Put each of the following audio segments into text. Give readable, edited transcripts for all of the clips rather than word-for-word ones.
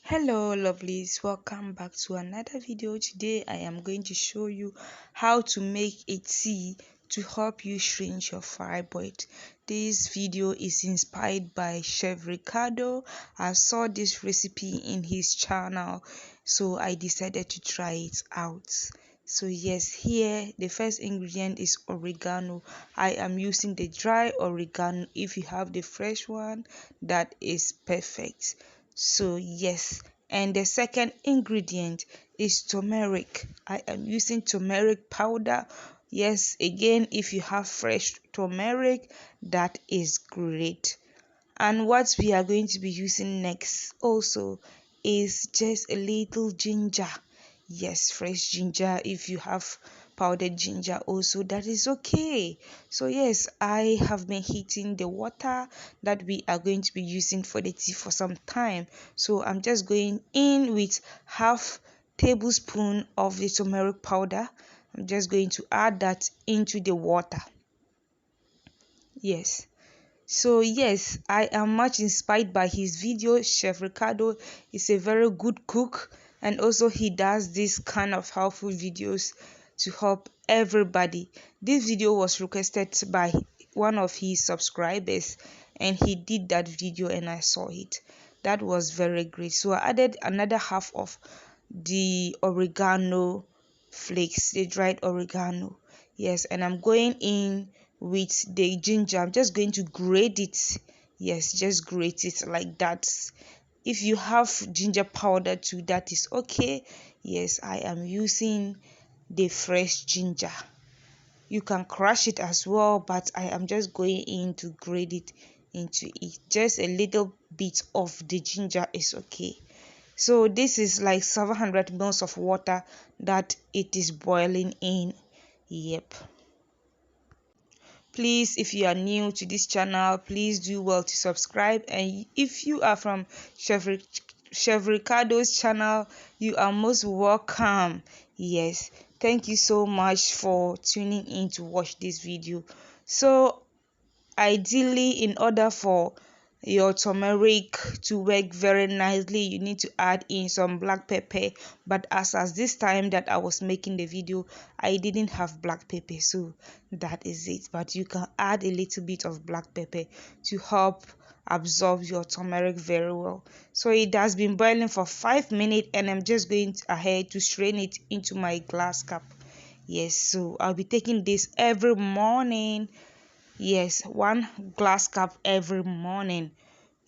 Hello lovelies, welcome back to another video. Today I am going to show you how to make a tea to help you shrink your fibroid. This video is inspired by Chef Ricardo. I saw this recipe in his channel, so I decided to try it out. So yes, here the first ingredient is oregano. I am using the dry oregano. If you have the fresh one, that is perfect. So yes, and the second ingredient is turmeric. I am using turmeric powder. Yes, again, if you have fresh turmeric, that is great. And what we are going to be using next also is just a little ginger. Yes, fresh ginger. If you have powdered ginger also, that is okay. So yes, I have been heating the water that we are going to be using for the tea for some time. So I'm just going in with half tablespoon of the turmeric powder. I'm just going to add that into the water. Yes. So yes, I am much inspired by his video. Chef Ricardo is a very good cook, and also he does this kind of helpful videos to help everybody. This video was requested by one of his subscribers, and he did that video and I saw it. That was very great. So I added another half of the oregano flakes, the dried oregano. Yes, and I'm going in with the ginger. I'm just going to grate it. Yes, just grate it like that. If you have ginger powder too, that is okay. Yes, I am using the fresh ginger. You can crush it as well, but I am just going in to grate it into it. Just a little bit of the ginger is okay. So this is like 700 mils of water that it is boiling in. Yep. Please, if you are new to this channel, please do well to subscribe, and if you are from Chef Ricardo's channel, you are most welcome. Yes, thank you so much for tuning in to watch this video. So ideally, in order for your turmeric to work very nicely, you need to add in some black pepper, but as this time that I was making the video, I didn't have black pepper, so that is it. But you can add a little bit of black pepper to help absorb your turmeric very well. So it has been boiling for 5 minutes, and I'm just going ahead to strain it into my glass cup. Yes, so I'll be taking this every morning. Yes, one glass cup every morning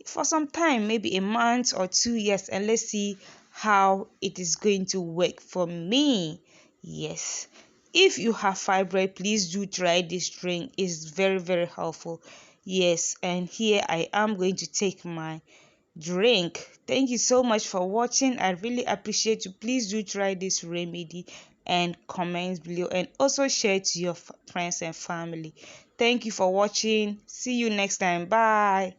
for some time, maybe a month or 2 years, and let's see how it is going to work for me. Yes, if you have fibroid, please do try this drink. It's very helpful. Yes, and here I am going to take my drink. Thank you so much for watching. I really appreciate you. Please do try this remedy and comment below, and also share to your friends and family. Thank you for watching. See you next time. Bye.